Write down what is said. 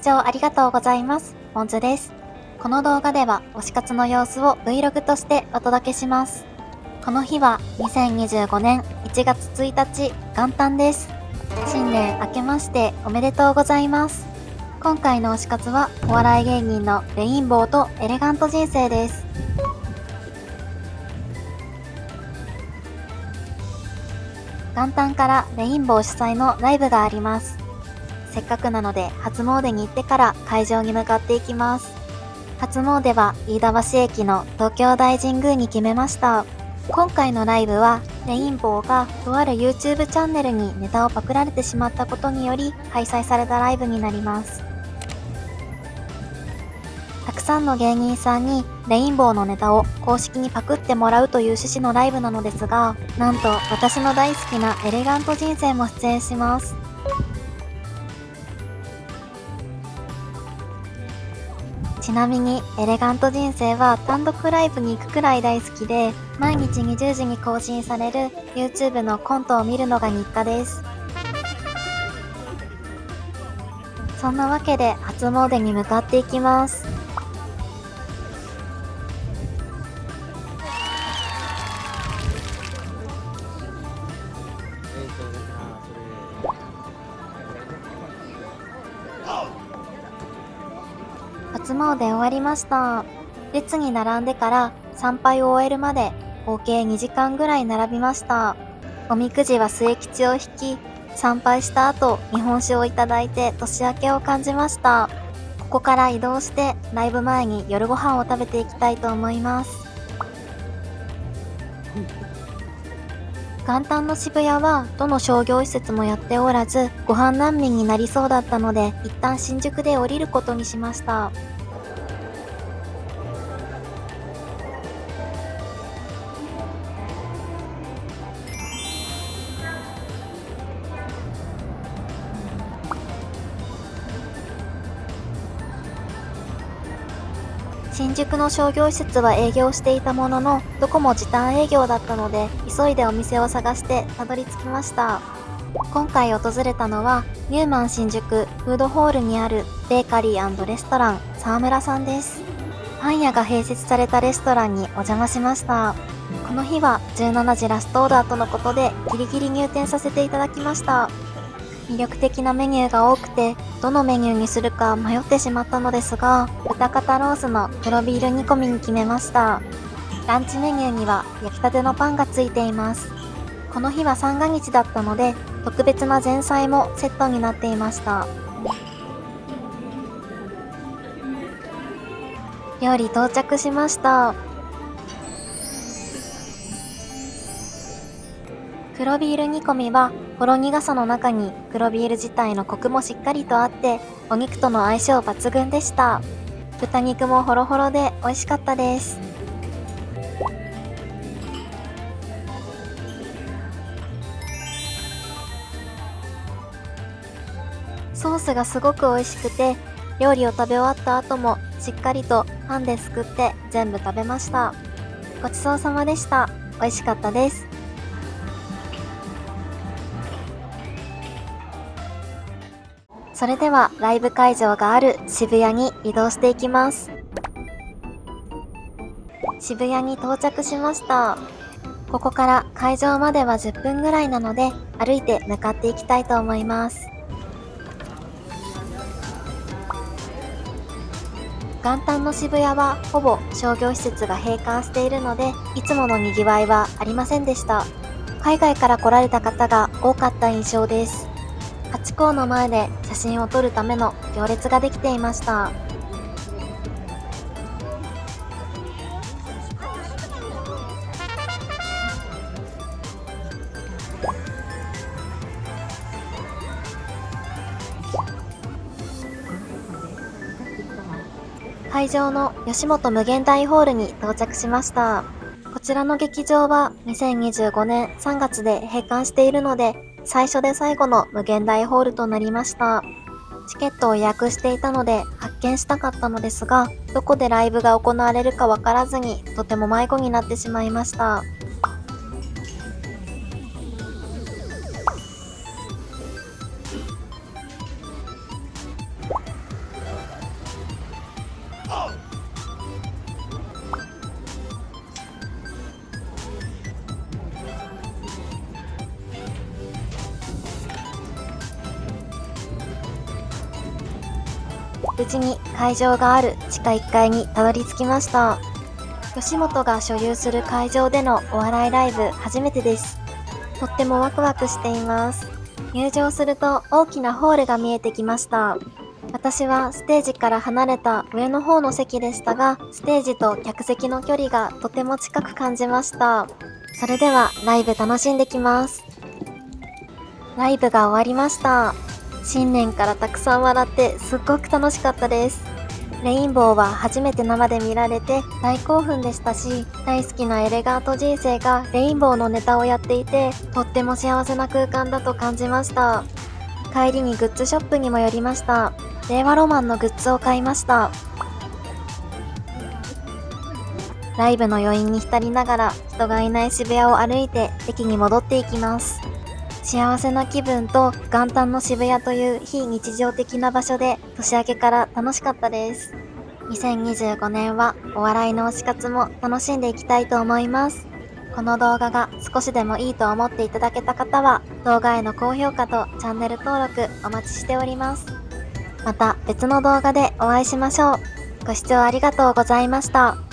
聴ありがとうございます。ポンズです。この動画では推し活の様子を Vlog としてお届けします。この日は2025年1月1日元旦です。新年明けましておめでとうございます。今回の推し活はお笑い芸人のレインボーとエレガント人生です。元旦からレインボー主催のライブがあります。せっかくなので初詣に行ってから会場に向かっていきます。初詣は飯田橋駅の東京大神宮に決めました。今回のライブはレインボーがとある YouTube チャンネルにネタをパクられてしまったことにより開催されたライブになります。たくさんの芸人さんにレインボーのネタを公式にパクってもらうという趣旨のライブなのですが、なんと私の大好きなエレガント人生も出演します。ちなみにエレガント人生は単独ライブに行くくらい大好きで、毎日20時に更新される YouTube のコントを見るのが日課です。そんなわけで初詣に向かっていきます。初詣終わりました。列に並んでから参拝を終えるまで合計2時間ぐらい並びました。おみくじは末吉を引き、参拝した後日本酒をいただいて年明けを感じました。ここから移動してライブ前に夜ご飯を食べていきたいと思います。元旦の渋谷はどの商業施設もやっておらず、ご飯難民になりそうだったので一旦新宿で降りることにしました。新宿の商業施設は営業していたものの、どこも時短営業だったので、急いでお店を探してたどり着きました。今回訪れたのは、ニューマン新宿フードホールにあるベーカリー&レストラン沢村さんです。パン屋が併設されたレストランにお邪魔しました。この日は17時ラストオーダーとのことで、ギリギリ入店させていただきました。魅力的なメニューが多くて、どのメニューにするか迷ってしまったのですが、豚肩ロースの黒ビール煮込みに決めました。ランチメニューには焼きたてのパンがついています。この日は三が日だったので、特別な前菜もセットになっていました。料理到着しました。黒ビール煮込みはほろ苦さの中に黒ビール自体のコクもしっかりとあって、お肉との相性抜群でした。豚肉もホロホロで美味しかったです。ソースがすごく美味しくて、料理を食べ終わった後もしっかりとパンですくって全部食べました。ごちそうさまでした。美味しかったです。それではライブ会場がある渋谷に移動していきます。渋谷に到着しました。ここから会場までは10分ぐらいなので歩いて向かっていきたいと思います。元旦の渋谷はほぼ商業施設が閉館しているので、いつもの賑わいはありませんでした。海外から来られた方が多かった印象です。ハチ公の前で写真を撮るための行列ができていました。会場の吉本無限大ホールに到着しました。こちらの劇場は2025年3月で閉館しているので、最初で最後の無限大ホールとなりました。チケットを予約していたので発見したかったのですが、どこでライブが行われるかわからずにとても迷子になってしまいました。無事に会場がある地下1階にたどり着きました。吉本が所有する会場でのお笑いライブ初めてです。とってもワクワクしています。入場すると大きなホールが見えてきました。私はステージから離れた上の方の席でしたが、ステージと客席の距離がとても近く感じました。それではライブ楽しんできます。ライブが終わりました。新年からたくさん笑ってすっごく楽しかったです。レインボーは初めて生で見られて大興奮でしたし、大好きなエレガート人生がレインボーのネタをやっていて、とっても幸せな空間だと感じました。帰りにグッズショップにも寄りました。令和ロマンのグッズを買いました。ライブの余韻に浸りながら人がいない渋谷を歩いて駅に戻っていきます。幸せな気分と元旦の渋谷という非日常的な場所で年明けから楽しかったです。2025年はお笑いの推し活も楽しんでいきたいと思います。この動画が少しでもいいと思っていただけた方は動画への高評価とチャンネル登録お待ちしております。また別の動画でお会いしましょう。ご視聴ありがとうございました。